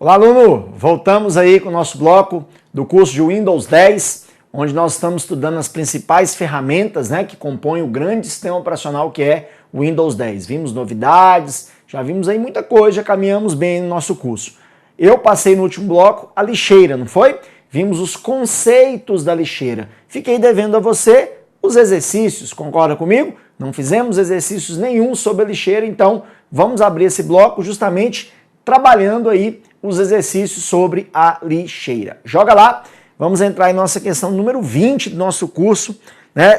Olá, aluno! Voltamos aí com o nosso bloco do curso de Windows 10, onde nós estamos estudando as principais ferramentas, que compõem o grande sistema operacional que é o Windows 10. Vimos novidades, já vimos aí muita coisa, já caminhamos bem no nosso curso. Eu passei no último bloco a lixeira, não foi? Vimos os conceitos da lixeira. Fiquei devendo a você os exercícios, concorda comigo? Não fizemos exercícios nenhum sobre a lixeira, então vamos abrir esse bloco justamente trabalhando aí os exercícios sobre a lixeira. Joga lá, vamos entrar em nossa questão número 20 do nosso curso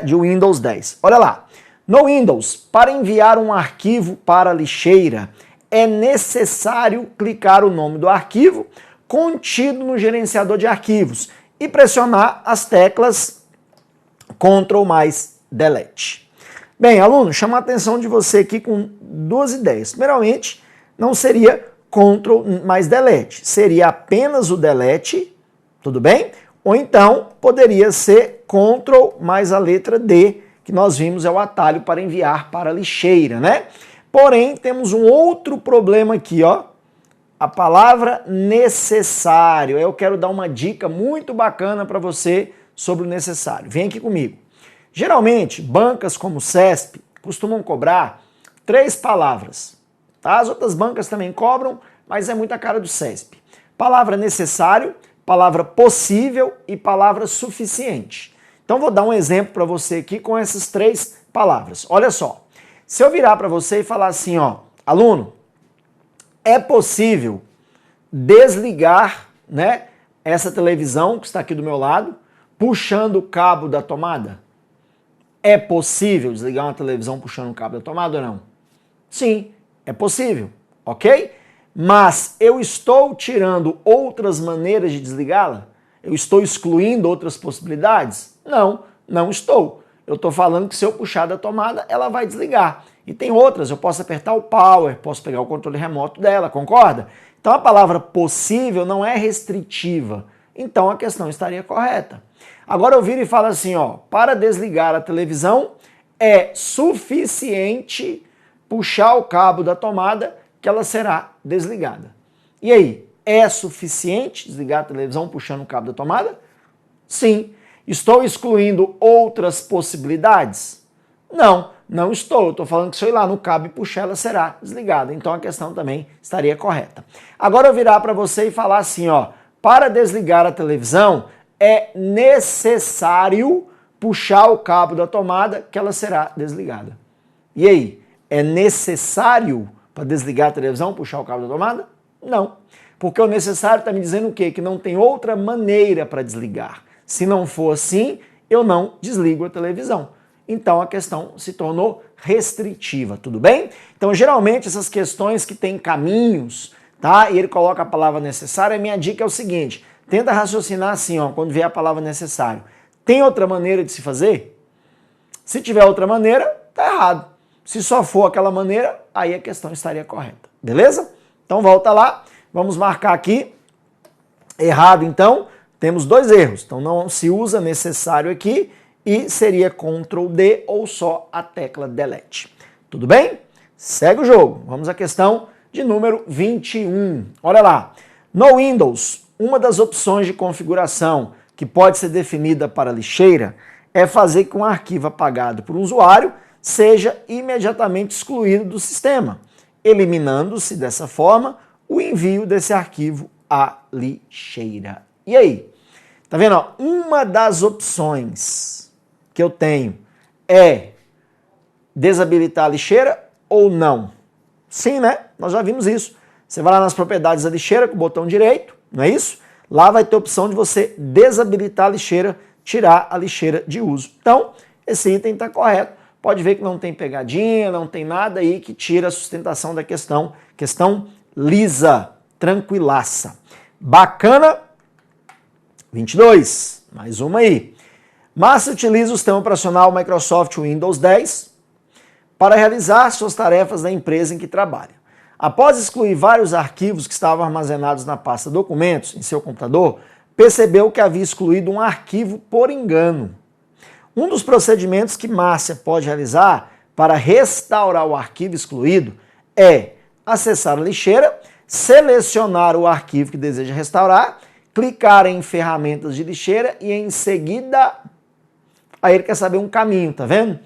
de Windows 10. Olha lá, no Windows, para enviar um arquivo para a lixeira, é necessário clicar o nome do arquivo contido no gerenciador de arquivos e pressionar as teclas Ctrl mais Delete. Bem, aluno, chama a atenção de você aqui com duas ideias. Primeiramente, não seria Ctrl mais Delete, seria apenas o Delete, tudo bem? Ou então, poderia ser Ctrl mais a letra D, que nós vimos é o atalho para enviar para a lixeira, né? Porém, temos um outro problema aqui, ó. A palavra necessário. Eu quero dar uma dica muito bacana para você sobre o necessário. Vem aqui comigo. Geralmente, bancas como o CESP costumam cobrar 3 palavras. Tá? As outras bancas também cobram, mas é muita cara do CESP. Palavra necessário, palavra possível e palavra suficiente. Então vou dar um exemplo para você aqui com essas 3 palavras. Olha só, se eu virar para você e falar assim, ó, aluno, é possível desligar, essa televisão que está aqui do meu lado, puxando o cabo da tomada? É possível desligar uma televisão puxando o cabo da tomada ou não? Sim, é possível, ok? Mas eu estou tirando outras maneiras de desligá-la? Eu estou excluindo outras possibilidades? Não, não estou. Eu estou falando que se eu puxar da tomada, ela vai desligar. E tem outras, eu posso apertar o power, posso pegar o controle remoto dela, concorda? Então a palavra possível não é restritiva. Então a questão estaria correta. Agora eu viro e falo assim, ó, para desligar a televisão é suficiente puxar o cabo da tomada que ela será desligada. E aí, é suficiente desligar a televisão puxando o cabo da tomada? Sim. Estou excluindo outras possibilidades? Não, não estou. Eu estou falando que se eu ir lá no cabo e puxar, ela será desligada. Então a questão também estaria correta. Agora eu virar para você e falar assim, ó, para desligar a televisão é necessário puxar o cabo da tomada que ela será desligada. E aí, é necessário para desligar a televisão puxar o cabo da tomada? Não. Porque o necessário está me dizendo o quê? Que não tem outra maneira para desligar. Se não for assim, eu não desligo a televisão. Então a questão se tornou restritiva, tudo bem? Então geralmente essas questões que têm caminhos, tá? E ele coloca a palavra necessária, a minha dica é o seguinte, tenta raciocinar assim, ó, quando vier a palavra necessário. Tem outra maneira de se fazer? Se tiver outra maneira, tá errado. Se só for aquela maneira, aí a questão estaria correta, beleza? Então volta lá, vamos marcar aqui, errado então, temos 2 erros, então não se usa necessário aqui e seria Ctrl D ou só a tecla Delete. Tudo bem? Segue o jogo, vamos à questão de número 21. Olha lá, no Windows, uma das opções de configuração que pode ser definida para a lixeira é fazer com que um arquivo apagado por um usuário seja imediatamente excluído do sistema, eliminando-se dessa forma o envio desse arquivo à lixeira. E aí? Tá vendo? Ó? Uma das opções que eu tenho é desabilitar a lixeira ou não? Sim, né? Nós já vimos isso. Você vai lá nas propriedades da lixeira com o botão direito, não é isso? Lá vai ter a opção de você desabilitar a lixeira, tirar a lixeira de uso. Então, esse item está correto. Pode ver que não tem pegadinha, não tem nada aí que tira a sustentação da questão. Questão lisa, tranquilaça. Bacana? 22, mais uma aí. Márcia utiliza o sistema operacional Microsoft Windows 10 para realizar suas tarefas da empresa em que trabalha. Após excluir vários arquivos que estavam armazenados na pasta documentos em seu computador, percebeu que havia excluído um arquivo por engano. Um dos procedimentos que Márcia pode realizar para restaurar o arquivo excluído é acessar a lixeira, selecionar o arquivo que deseja restaurar, clicar em ferramentas de lixeira e em seguida, aí ele quer saber um caminho, tá vendo?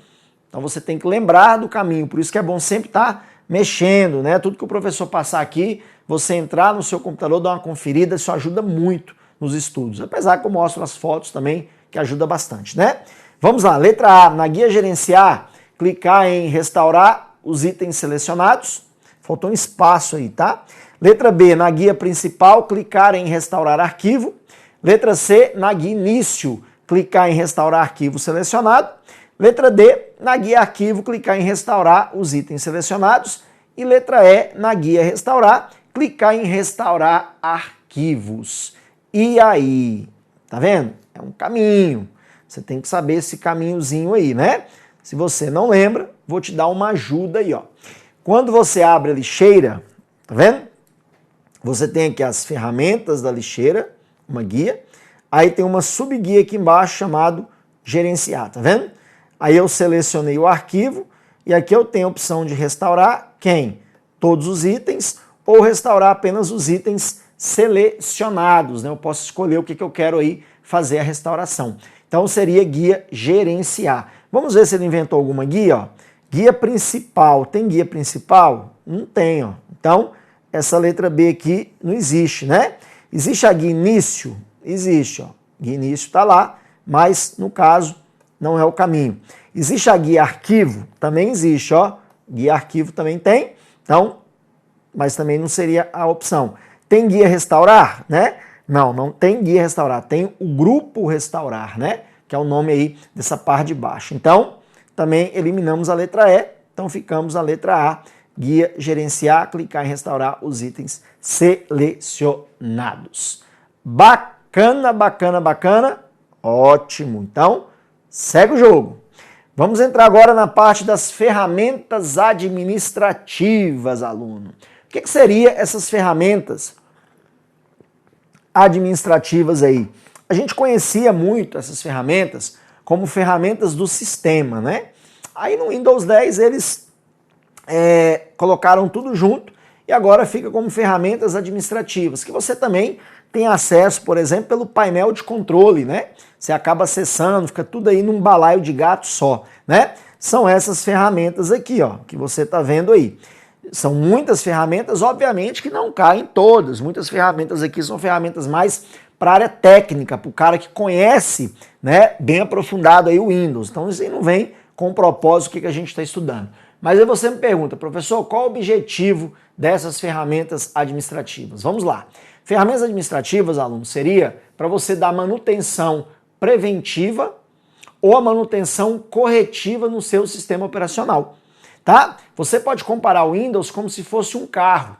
Então você tem que lembrar do caminho, por isso que é bom sempre estar mexendo, né? Tudo que o professor passar aqui, você entrar no seu computador, dar uma conferida, isso ajuda muito nos estudos. Apesar que eu mostro as fotos também, que ajuda bastante, né? Vamos lá, letra A, na guia gerenciar, clicar em restaurar os itens selecionados. Faltou um espaço aí, tá? Letra B, na guia principal, clicar em restaurar arquivo. Letra C, na guia início, clicar em restaurar arquivo selecionado. Letra D, na guia arquivo, clicar em restaurar os itens selecionados. E letra E, na guia restaurar, clicar em restaurar arquivos. E aí? Tá vendo? É um caminho. Você tem que saber esse caminhozinho aí, né? Se você não lembra, vou te dar uma ajuda aí, ó. Quando você abre a lixeira, tá vendo? Você tem aqui as ferramentas da lixeira, uma guia. Aí tem uma subguia aqui embaixo chamado gerenciar, tá vendo? Aí eu selecionei o arquivo e aqui eu tenho a opção de restaurar quem? Todos os itens ou restaurar apenas os itens selecionados, né? Eu posso escolher o que eu quero aí fazer a restauração. Então seria guia gerenciar. Vamos ver se ele inventou alguma guia, ó. Guia principal. Tem guia principal? Não tem, ó. Então, essa letra B aqui não existe, né? Existe a guia início? Existe, ó. Guia início está lá, mas no caso não é o caminho. Existe a guia arquivo? Também existe, ó. Guia arquivo também tem, então, mas também não seria a opção. Tem guia restaurar, né? Não, não tem guia restaurar, tem o grupo restaurar, né? Que é o nome aí dessa parte de baixo. Então, também eliminamos a letra E, então ficamos a letra A, guia gerenciar, clicar em restaurar os itens selecionados. Bacana, bacana, bacana. Ótimo. Então, segue o jogo. Vamos entrar agora na parte das ferramentas administrativas, aluno. O que seriam essas ferramentas administrativas aí? A gente conhecia muito essas ferramentas como ferramentas do sistema, né? Aí no Windows 10 eles colocaram tudo junto e agora fica como ferramentas administrativas, que você também tem acesso, por exemplo, pelo painel de controle, né? Você acaba acessando, fica tudo aí num balaio de gato só, né? São essas ferramentas aqui, ó, que você tá vendo aí. São muitas ferramentas, obviamente que não caem todas. Muitas ferramentas aqui são ferramentas mais para a área técnica, para o cara que conhece, né, bem aprofundado aí o Windows. Então isso aí não vem com o propósito que a gente está estudando. Mas aí você me pergunta, professor, qual o objetivo dessas ferramentas administrativas? Vamos lá. Ferramentas administrativas, aluno, seria para você dar manutenção preventiva ou a manutenção corretiva no seu sistema operacional, tá? Você pode comparar o Windows como se fosse um carro.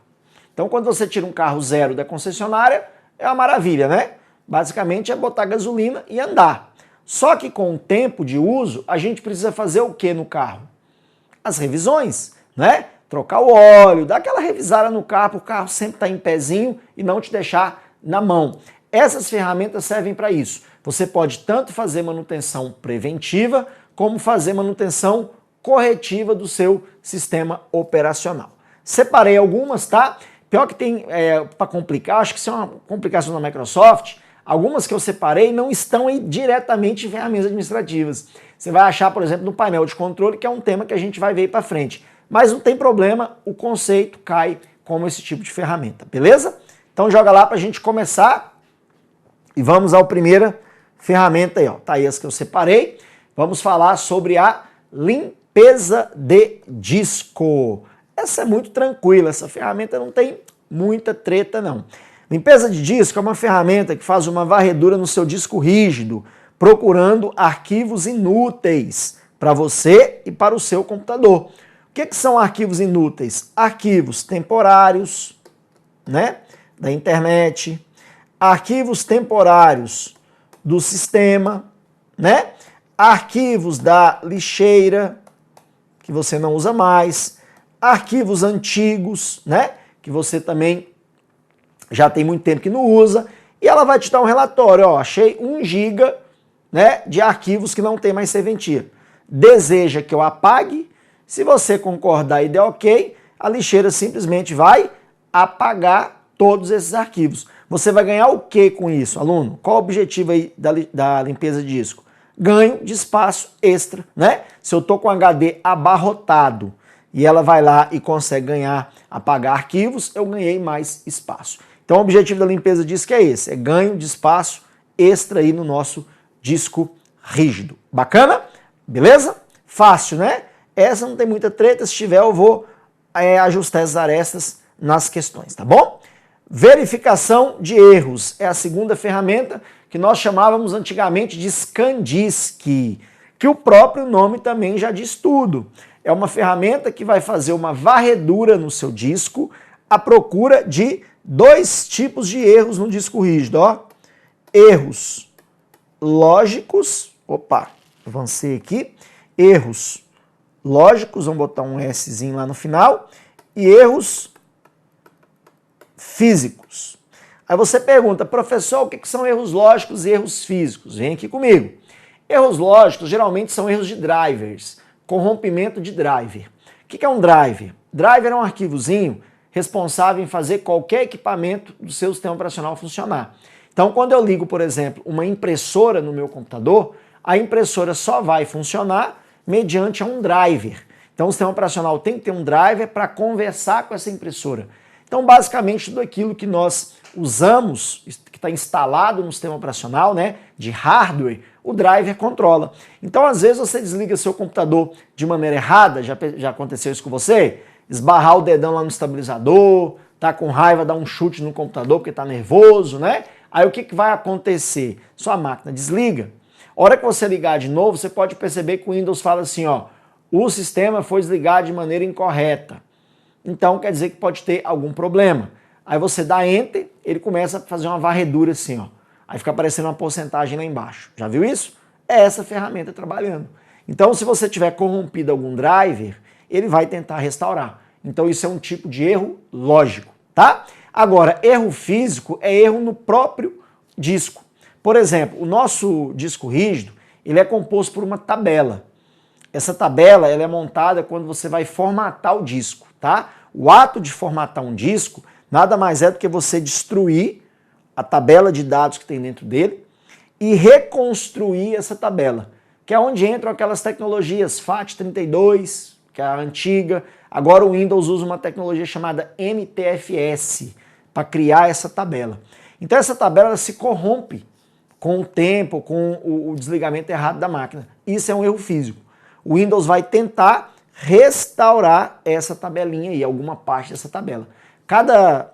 Então, quando você tira um carro zero da concessionária, é uma maravilha, né? Basicamente é botar gasolina e andar. Só que com o tempo de uso, a gente precisa fazer o que no carro? As revisões, né? Trocar o óleo, dar aquela revisada no carro, para o carro sempre estar em pezinho e não te deixar na mão. Essas ferramentas servem para isso. Você pode tanto fazer manutenção preventiva, como fazer manutenção corretiva do seu sistema operacional. Separei algumas, tá? Pior que tem, para complicar, acho que isso é uma complicação da Microsoft, algumas que eu separei não estão aí diretamente em ferramentas administrativas. Você vai achar, por exemplo, no painel de controle, que é um tema que a gente vai ver para frente. Mas não tem problema, o conceito cai como esse tipo de ferramenta, beleza? Então joga lá para a gente começar e vamos à primeira ferramenta aí, ó. Tá aí as que eu separei. Vamos falar sobre a limpeza de disco. Essa é muito tranquila, essa ferramenta não tem muita treta não. Limpeza de disco é uma ferramenta que faz uma varredura no seu disco rígido, procurando arquivos inúteis para você e para o seu computador. O que são arquivos inúteis? Arquivos temporários, né, da internet, arquivos temporários do sistema, né, arquivos da lixeira, que você não usa mais, arquivos antigos, né, que você também já tem muito tempo que não usa, e ela vai te dar um relatório, ó, achei 1 GB, né, de arquivos que não tem mais serventia. Deseja que eu apague? Se você concordar e der ok, a lixeira simplesmente vai apagar todos esses arquivos. Você vai ganhar o que com isso, aluno? Qual o objetivo aí da limpeza de disco? Ganho de espaço extra, né? Se eu estou com o HD abarrotado e ela vai lá e consegue apagar arquivos, eu ganhei mais espaço. Então o objetivo da limpeza de disco é esse, é ganho de espaço extra aí no nosso disco rígido. Bacana? Beleza? Fácil, né? Essa não tem muita treta, se tiver eu vou ajustar essas arestas nas questões, tá bom? Verificação de erros é a segunda ferramenta que nós chamávamos antigamente de ScanDisk, que o próprio nome também já diz tudo. É uma ferramenta que vai fazer uma varredura no seu disco à procura de dois tipos de erros no disco rígido, ó. Erros lógicos, avancei aqui, erros lógicos, vamos botar um Szinho lá no final, e erros físicos. Aí você pergunta, professor, o que são erros lógicos e erros físicos? Vem aqui comigo. Erros lógicos geralmente são erros de drivers, corrompimento de driver. O que é um driver? Driver é um arquivozinho responsável em fazer qualquer equipamento do seu sistema operacional funcionar. Então, quando eu ligo, por exemplo, uma impressora no meu computador, a impressora só vai funcionar mediante um driver. Então, o sistema operacional tem que ter um driver para conversar com essa impressora. Então, basicamente, tudo aquilo que nós usamos, que está instalado no sistema operacional, né, de hardware, o driver controla. Então, às vezes, você desliga seu computador de maneira errada, já aconteceu isso com você? Esbarrar o dedão lá no estabilizador, tá com raiva, dar um chute no computador porque está nervoso, né? Aí o que vai acontecer? Sua máquina desliga. A hora que você ligar de novo, você pode perceber que o Windows fala assim, ó, o sistema foi desligado de maneira incorreta. Então quer dizer que pode ter algum problema. Aí você dá Enter, ele começa a fazer uma varredura assim, ó. Aí fica aparecendo uma porcentagem lá embaixo. Já viu isso? É essa ferramenta trabalhando. Então se você tiver corrompido algum driver, ele vai tentar restaurar. Então isso é um tipo de erro lógico, tá? Agora, erro físico é erro no próprio disco. Por exemplo, o nosso disco rígido, ele é composto por uma tabela. Essa tabela ela é montada quando você vai formatar o disco, tá? O ato de formatar um disco nada mais é do que você destruir a tabela de dados que tem dentro dele e reconstruir essa tabela, que é onde entram aquelas tecnologias FAT32, que é a antiga. Agora o Windows usa uma tecnologia chamada NTFS para criar essa tabela. Então essa tabela ela se corrompe com o tempo, com o desligamento errado da máquina. Isso é um erro físico. O Windows vai tentar restaurar essa tabelinha aí, alguma parte dessa tabela. Cada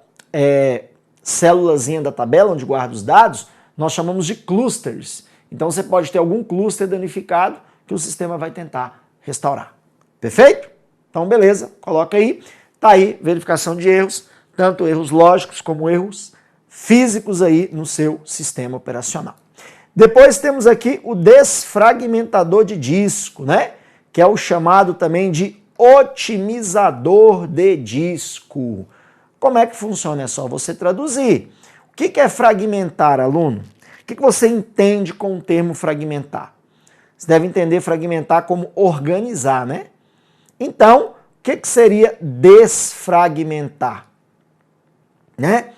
célulazinha da tabela onde guarda os dados, nós chamamos de clusters. Então você pode ter algum cluster danificado que o sistema vai tentar restaurar. Perfeito? Então beleza, coloca aí. Tá aí, verificação de erros, tanto erros lógicos como erros físicos aí no seu sistema operacional. Depois temos aqui o desfragmentador de disco, né? Que é o chamado também de otimizador de disco. Como é que funciona? É só você traduzir. O que é fragmentar, aluno? O que você entende com o termo fragmentar? Você deve entender fragmentar como organizar, né? Então, o que seria desfragmentar? Né?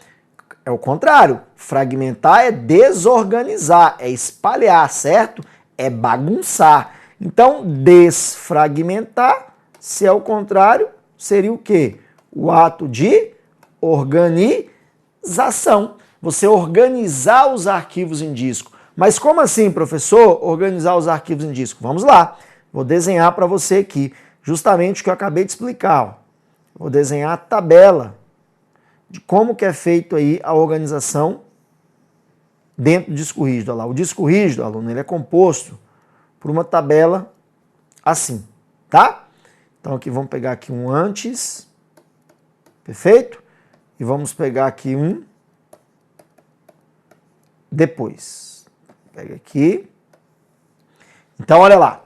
É o contrário. Fragmentar é desorganizar, é espalhar, certo? É bagunçar. Então, desfragmentar, se é o contrário, seria o quê? O ato de organização. Você organizar os arquivos em disco. Mas como assim, professor, organizar os arquivos em disco? Vamos lá. Vou desenhar para você aqui justamente o que eu acabei de explicar. Ó. Vou desenhar a tabela de como que é feito aí a organização dentro do disco rígido. Olha lá. O disco rígido, aluno, ele é composto por uma tabela assim, tá? Então aqui vamos pegar aqui um antes, perfeito? E vamos pegar aqui um depois. Pega aqui. Então olha lá.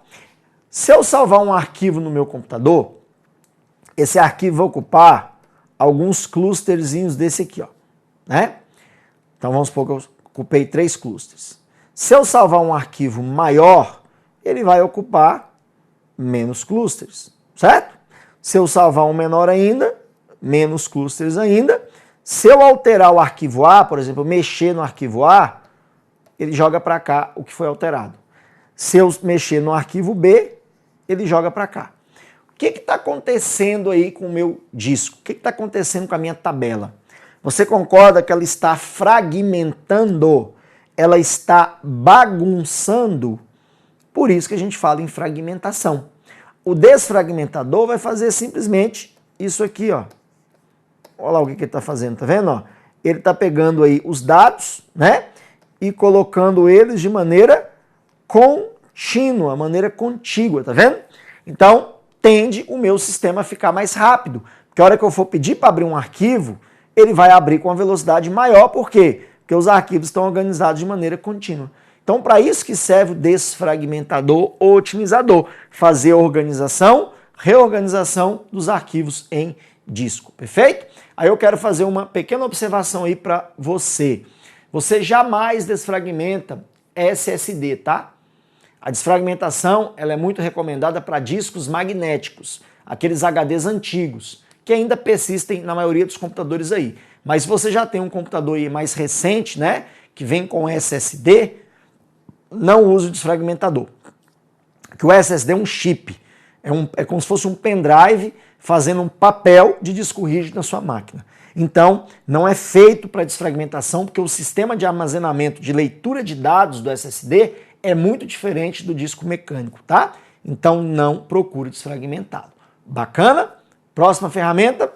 Se eu salvar um arquivo no meu computador, esse arquivo vai ocupar alguns clusterzinhos desse aqui, ó, né? Então vamos supor que eu ocupei 3 clusters. Se eu salvar um arquivo maior, ele vai ocupar menos clusters, certo? Se eu salvar um menor ainda, menos clusters ainda. Se eu alterar o arquivo A, por exemplo, mexer no arquivo A, ele joga para cá o que foi alterado. Se eu mexer no arquivo B, ele joga para cá. O que está acontecendo aí com o meu disco? O que está acontecendo com a minha tabela? Você concorda que ela está fragmentando? Ela está bagunçando? Por isso que a gente fala em fragmentação. O desfragmentador vai fazer simplesmente isso aqui, ó. Olha lá o que ele está fazendo, tá vendo? Ó? Ele está pegando aí os dados, né? E colocando eles de maneira contínua, maneira contígua, tá vendo? Então, tende o meu sistema a ficar mais rápido. Porque a hora que eu for pedir para abrir um arquivo, ele vai abrir com uma velocidade maior. Por quê? Porque os arquivos estão organizados de maneira contínua. Então, para isso que serve o desfragmentador ou otimizador. Fazer a organização, reorganização dos arquivos em disco, perfeito? Aí eu quero fazer uma pequena observação aí para você. Você jamais desfragmenta SSD, tá? A desfragmentação ela é muito recomendada para discos magnéticos, aqueles HDs antigos, que ainda persistem na maioria dos computadores aí. Mas se você já tem um computador aí mais recente, né, que vem com SSD, não use o desfragmentador. Que o SSD é um chip, é como se fosse um pendrive fazendo um papel de disco rígido na sua máquina. Então, não é feito para desfragmentação, porque o sistema de armazenamento, de leitura de dados do SSD é muito diferente do disco mecânico, tá? Então, não procure desfragmentá-lo. Bacana? Próxima ferramenta.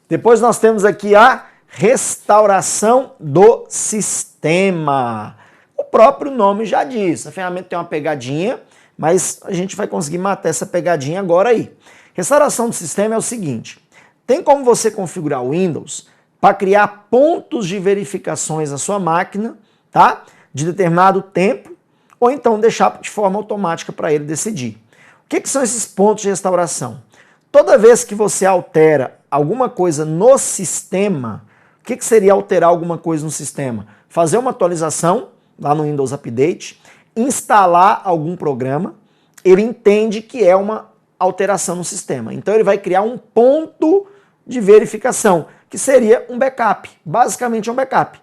Depois nós temos aqui a restauração do sistema. O próprio nome já diz, a ferramenta tem uma pegadinha, mas a gente vai conseguir matar essa pegadinha agora aí. Restauração do sistema é o seguinte, tem como você configurar o Windows para criar pontos de verificações na sua máquina, tá? De determinado tempo, ou então deixar de forma automática para ele decidir. O que são esses pontos de restauração? Toda vez que você altera alguma coisa no sistema, o que seria alterar alguma coisa no sistema? Fazer uma atualização lá no Windows Update, instalar algum programa, ele entende que é uma alteração no sistema. Então ele vai criar um ponto de verificação, que seria um backup, basicamente um backup.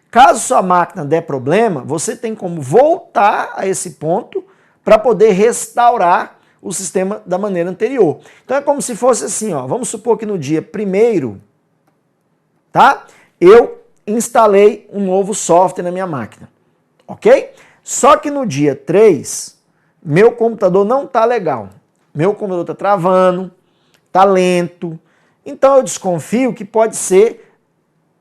Caso sua máquina der problema, você tem como voltar a esse ponto para poder restaurar o sistema da maneira anterior. Então é como se fosse assim, ó, vamos supor que no dia 1º, tá? Eu instalei um novo software na minha máquina, ok? Só que no dia 3, meu computador não está legal. Meu computador está travando, está lento. Então eu desconfio que pode ser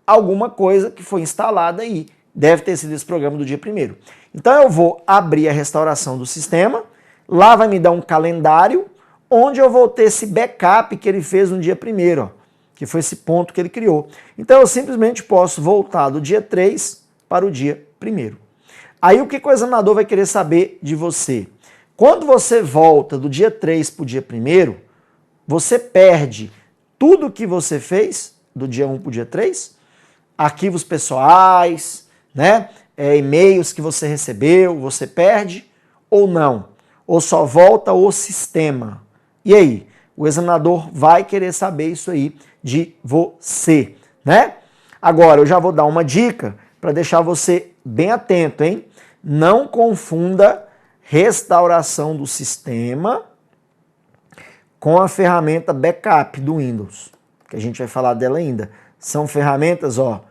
alguma coisa que foi instalada aí. Deve ter sido esse programa do dia 1º. Então eu vou abrir a restauração do sistema. Lá vai me dar um calendário onde eu vou ter esse backup que ele fez no dia 1º, ó, que foi esse ponto que ele criou. Então eu simplesmente posso voltar do dia 3 para o dia 1º. Aí o que o examinador vai querer saber de você? Quando você volta do dia 3 para o dia 1º, você perde tudo que você fez do dia 1 para o dia 3, arquivos pessoais, né? E-mails que você recebeu, você perde ou não? Ou só volta o sistema? E aí? O examinador vai querer saber isso aí de você, né? Agora, eu já vou dar uma dica para deixar você bem atento, hein? Não confunda restauração do sistema com a ferramenta backup do Windows, que a gente vai falar dela ainda. São ferramentas, ó,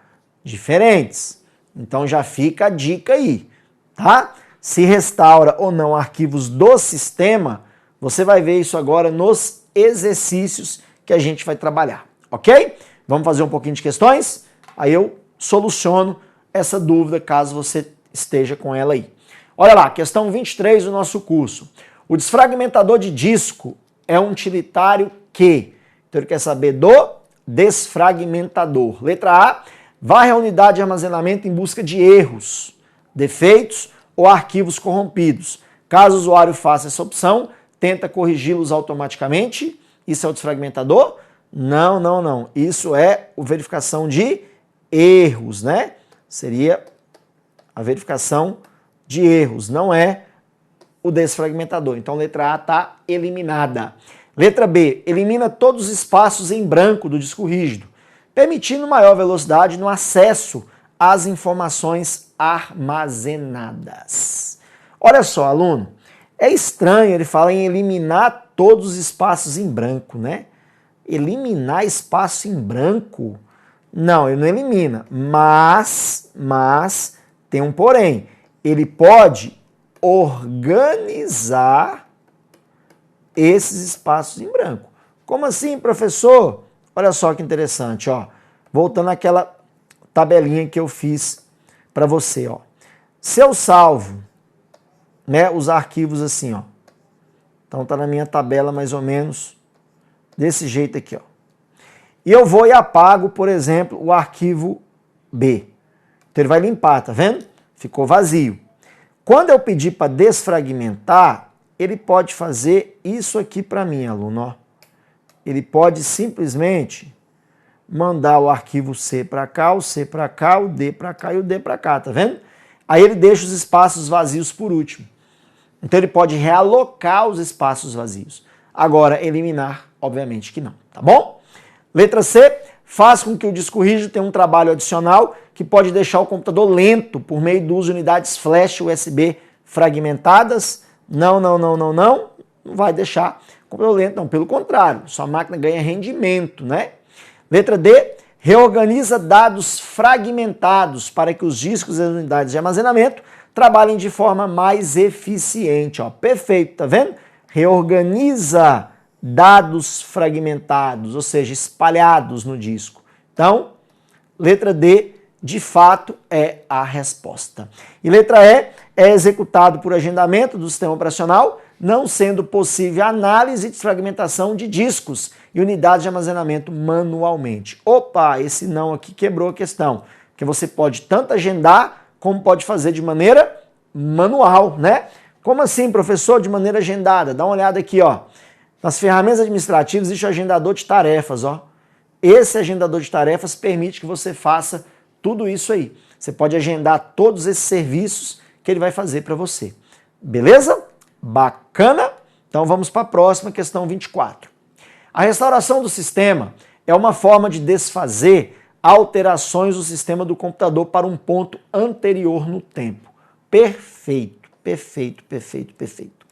diferentes. Então já fica a dica aí, tá? Se restaura ou não arquivos do sistema, você vai ver isso agora nos exercícios que a gente vai trabalhar, ok? Vamos fazer um pouquinho de questões? Aí eu soluciono essa dúvida caso você esteja com ela aí. Olha lá, questão 23 do nosso curso. O desfragmentador de disco é um utilitário que? Então ele quer saber do desfragmentador. Letra A, varre a unidade de armazenamento em busca de erros, defeitos ou arquivos corrompidos. Caso o usuário faça essa opção, tenta corrigi-los automaticamente. Isso é o desfragmentador? Não, não, não. Isso é a verificação de erros, né? Seria a verificação de erros, não é o desfragmentador. Então, letra A está eliminada. Letra B, elimina todos os espaços em branco do disco rígido, permitindo maior velocidade no acesso às informações armazenadas. Olha só, aluno, é estranho ele falar em eliminar todos os espaços em branco, né? Eliminar espaço em branco? Não, ele não elimina, mas tem um porém. Ele pode organizar esses espaços em branco. Como assim, professor? Olha só que interessante, ó. Voltando àquela tabelinha que eu fiz para você, ó. Se eu salvo, né, os arquivos assim, ó. Então tá na minha tabela mais ou menos desse jeito aqui, ó. E eu vou e apago, por exemplo, o arquivo B. Então ele vai limpar, tá vendo? Ficou vazio. Quando eu pedir para desfragmentar, ele pode fazer isso aqui para mim, aluno, ó. Ele pode simplesmente mandar o arquivo C para cá, o C para cá, o D para cá e o D para cá, tá vendo? Aí ele deixa os espaços vazios por último. Então ele pode realocar os espaços vazios. Agora, eliminar, obviamente que não, tá bom? Letra C, faz com que o disco rígido tenha um trabalho adicional que pode deixar o computador lento por meio do uso de unidades flash USB fragmentadas. Não vai deixar o computador lento, não. Pelo contrário, sua máquina ganha rendimento, né? Letra D, reorganiza dados fragmentados para que os discos e as unidades de armazenamento trabalhem de forma mais eficiente. Ó, perfeito, tá vendo? Reorganiza dados fragmentados, ou seja, espalhados no disco. Então, letra D, de fato, é a resposta. E letra E, é executado por agendamento do sistema operacional, não sendo possível análise e desfragmentação de discos e unidades de armazenamento manualmente. Opa, esse não aqui quebrou a questão, porque você pode tanto agendar como pode fazer de maneira manual, né? Como assim, professor, de maneira agendada? Dá uma olhada aqui, ó. Nas ferramentas administrativas existe o agendador de tarefas, ó. Esse agendador de tarefas permite que você faça tudo isso aí. Você pode agendar todos esses serviços que ele vai fazer para você. Beleza? Bacana? Então vamos para a próxima, questão 24. A restauração do sistema é uma forma de desfazer alterações do sistema do computador para um ponto anterior no tempo. Perfeito, perfeito, perfeito, perfeito.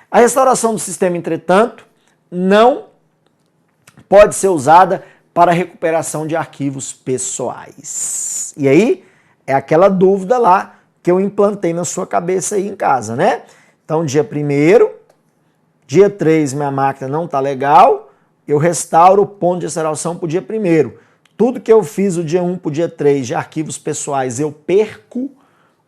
A restauração do sistema, entretanto, não pode ser usada para recuperação de arquivos pessoais. E aí, é aquela dúvida lá que eu implantei na sua cabeça aí em casa, né? Então, dia 1º, dia 3, minha máquina não tá legal, eu restauro o ponto de restauração para o dia 1º. Tudo que eu fiz do dia 1 para o dia 3 de arquivos pessoais, eu perco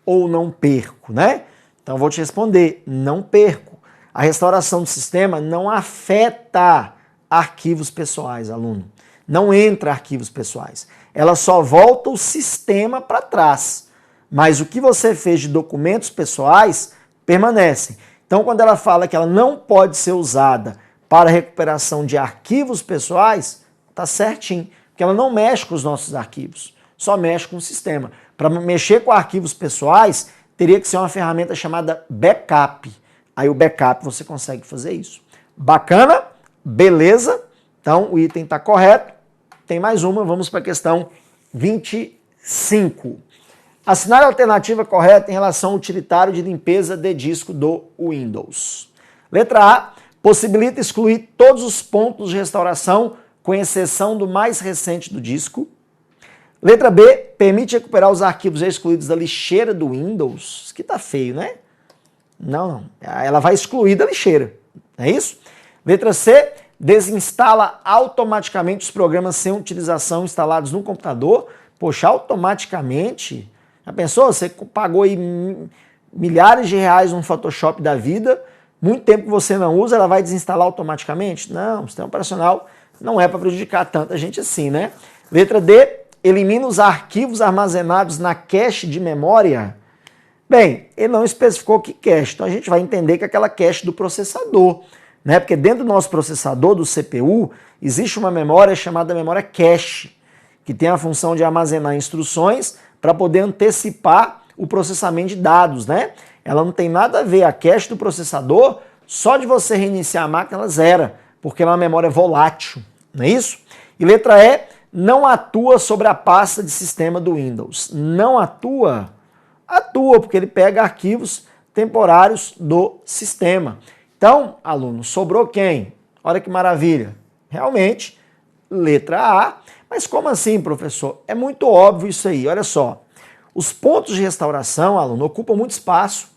ou não perco, né? Então, eu vou te responder, não perco. A restauração do sistema não afeta arquivos pessoais, aluno. Não entra arquivos pessoais. Ela só volta o sistema para trás. Mas o que você fez de documentos pessoais permanece. Então, quando ela fala que ela não pode ser usada para recuperação de arquivos pessoais, tá certinho. Porque ela não mexe com os nossos arquivos, só mexe com o sistema. Para mexer com arquivos pessoais, teria que ser uma ferramenta chamada backup. Aí o backup você consegue fazer isso. Bacana? Beleza? Então o item está correto. Tem mais uma, vamos para a questão 25. Assinale a alternativa correta em relação ao utilitário de limpeza de disco do Windows. Letra A, possibilita excluir todos os pontos de restauração, com exceção do mais recente do disco. Letra B, permite recuperar os arquivos excluídos da lixeira do Windows. Isso aqui tá feio, né? Não. Ela vai excluir da lixeira, não é isso? Letra C, desinstala automaticamente os programas sem utilização instalados no computador. Poxa, automaticamente? Já pensou? Você pagou aí milhares de reais num Photoshop da vida, muito tempo que você não usa, ela vai desinstalar automaticamente? Não, o sistema operacional não é para prejudicar tanta gente assim, né? Letra D, elimina os arquivos armazenados na cache de memória. Bem, ele não especificou que cache, então a gente vai entender que é aquela cache do processador, né? Porque dentro do nosso processador, do CPU, existe uma memória chamada memória cache, que tem a função de armazenar instruções para poder antecipar o processamento de dados, né? Ela não tem nada a ver, a cache do processador, só de você reiniciar a máquina, ela zera. porque ela é uma memória volátil, não é isso? E letra E, não atua sobre a pasta de sistema do Windows. Não atua? Atua, porque ele pega arquivos temporários do sistema. Então, aluno, sobrou quem? Olha que maravilha. Realmente, letra A. Mas como assim, professor? É muito óbvio isso aí. Olha só. Os pontos de restauração, aluno, ocupam muito espaço.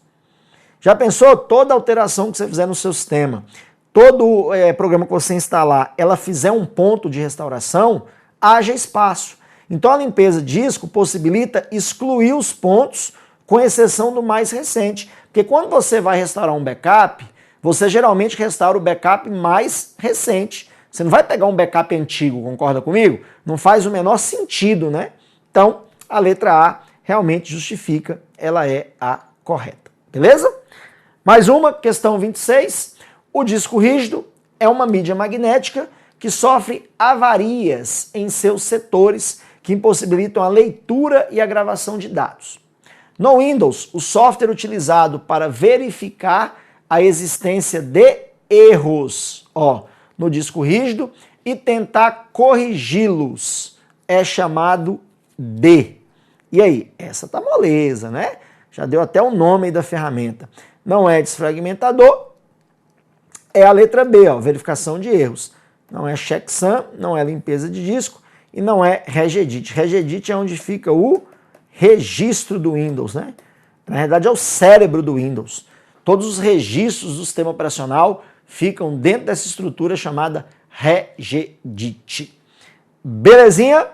Já pensou? Toda alteração que você fizer no seu sistema, todo programa que você instalar, ela fizer um ponto de restauração, haja espaço. Então a limpeza de disco possibilita excluir os pontos, com exceção do mais recente. Porque quando você vai restaurar um backup, você geralmente restaura o backup mais recente. Você não vai pegar um backup antigo, concorda comigo? Não faz o menor sentido, né? Então, a letra A realmente justifica, ela é a correta. Beleza? Mais uma, questão 26. O disco rígido é uma mídia magnética que sofre avarias em seus setores que impossibilitam a leitura e a gravação de dados. No Windows, o software utilizado para verificar a existência de erros no disco rígido e tentar corrigi-los é chamado de... E aí? Essa tá moleza, né? Já deu até o nome aí da ferramenta. Não é desfragmentador, é a letra B, verificação de erros. Não é checksum, não é limpeza de disco e não é regedit. Regedit é onde fica o registro do Windows, né? Na verdade é o cérebro do Windows. Todos os registros do sistema operacional ficam dentro dessa estrutura chamada regedit. Belezinha?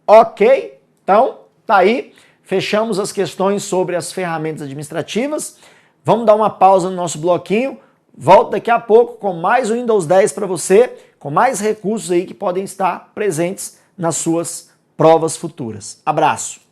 Ok? Então, tá aí. Fechamos as questões sobre as ferramentas administrativas. Vamos dar uma pausa no nosso bloquinho. Volto daqui a pouco com mais o Windows 10 para você, com mais recursos aí que podem estar presentes nas suas provas futuras. Abraço!